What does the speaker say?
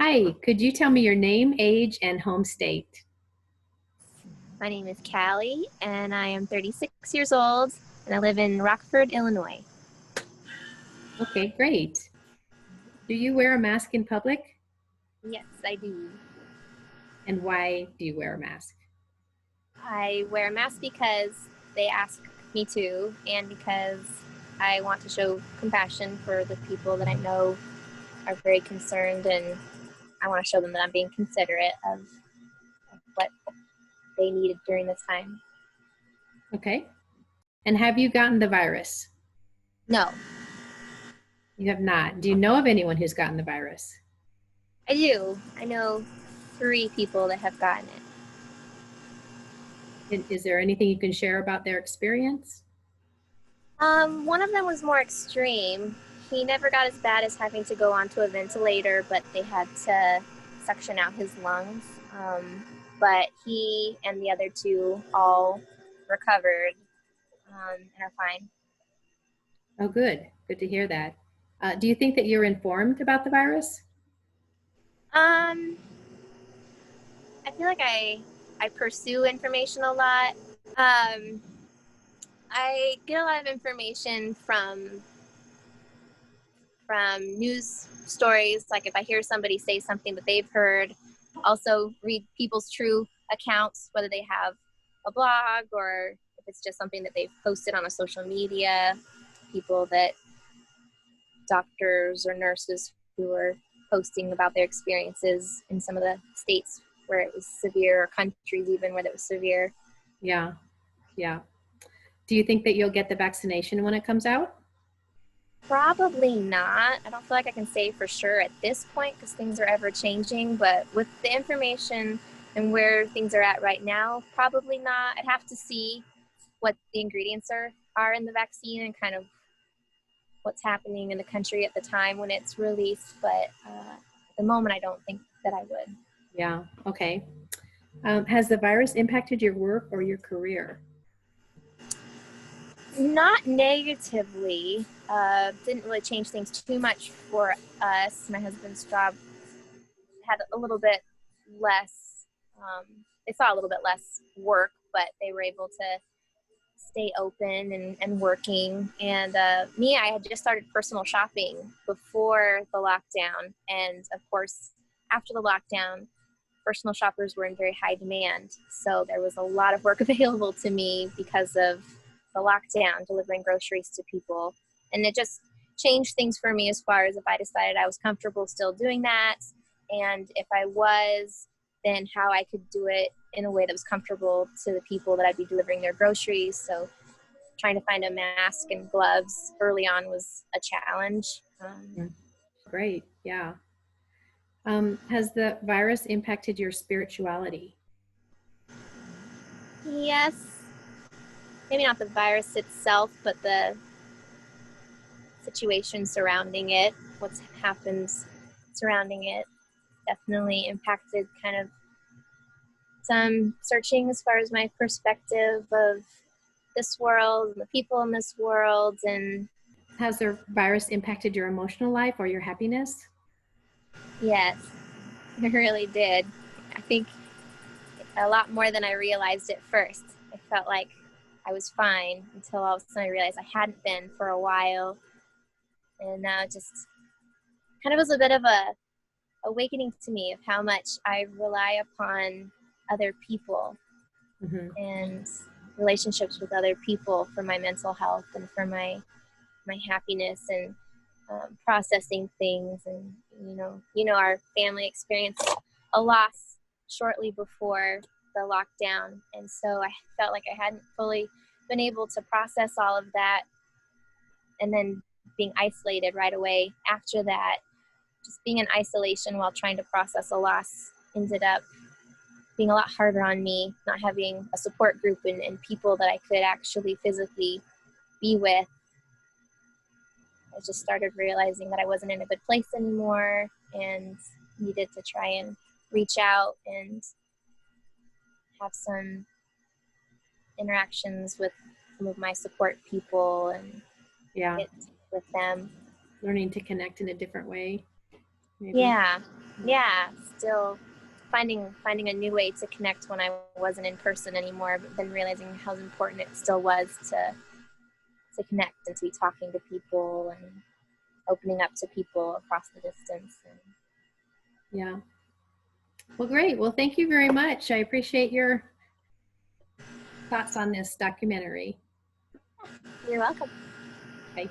Hi, could you tell me your name, age, and home state? My name is Callie, and I am 36 years old, and I live in Rockford, Illinois. Okay, great. Do you wear a mask in public? Yes, I do. And why do you wear a mask? I wear a mask because they ask me to, and because I want to show compassion for the people that I know are very concerned, and I want to show them that I'm being considerate of what they needed during this time. Okay. And have you gotten the virus? No, You have not. Do you know of anyone who's gotten the virus? I do. I know 3 people that have gotten it. Is there anything you can share about their experience? One of them was more extreme. He never got as bad as having to go onto a ventilator, but they had to suction out his lungs. But he and the other 2 all recovered and are fine. Oh, good. Good to hear that. Do you think that you're informed about the virus? Um, I feel like I pursue information a lot. Um, I get a lot of information from news stories, like if I hear somebody say something that they've heard. Also read people's true accounts, whether they have a blog or if it's just something that they've posted on a social media, people that doctors or nurses who are posting about their experiences in some of the states where it was severe, or countries even where it was severe. Yeah, yeah. Do you think that you'll get the vaccination when it comes out? Probably not. I don't feel like I can say for sure at this point because things are ever changing, but with the information and where things are at right now, probably not. I'd have to see what the ingredients are in the vaccine and kind of what's happening in the country at the time when it's released, but at the moment I don't think that I would. Yeah, okay. Has the virus impacted your work or your career? Not negatively. Didn't really change things too much for us. My husband's job had a little bit less, they saw a little bit less work, but they were able to stay open and working. And me, I had just started personal shopping before the lockdown. And of course, after the lockdown, personal shoppers were in very high demand. So there was a lot of work available to me because of the lockdown, delivering groceries to people. And it just changed things for me as far as if I decided I was comfortable still doing that. And if I was, then how I could do it in a way that was comfortable to the people that I'd be delivering their groceries. So trying to find a mask and gloves early on was a challenge. Mm, great, yeah. Has the virus impacted your spirituality? Yes, maybe not the virus itself, but the situation surrounding it, what's happened surrounding it, definitely impacted kind of some searching as far as my perspective of this world and the people in this world. And Has the virus impacted your emotional life or your happiness? yes, it really did. I think a lot more than I realized at first. I felt like I was fine until all of a sudden I realized I hadn't been for a while. And now it just kind of was a bit of a awakening to me of how much I rely upon other people Hmm. and relationships with other people for my mental health and for my happiness and processing things. And our family experienced a loss shortly before the lockdown, and so I felt like I hadn't fully been able to process all of that, and then being isolated right away after that, just being in isolation while trying to process a loss ended up being a lot harder on me, not having a support group and people that I could actually physically be with. I just started realizing that I wasn't in a good place anymore and needed to try and reach out and have some interactions with some of my support people and Yeah, get with them. learning to connect in a different way, maybe. Yeah. Yeah, still finding a new way to connect when I wasn't in person anymore, but then realizing how important it still was to connect and to be talking to people and opening up to people across the distance. And Yeah. Well, great. Well, thank you very much. I appreciate your thoughts on this documentary. you're welcome. Bye.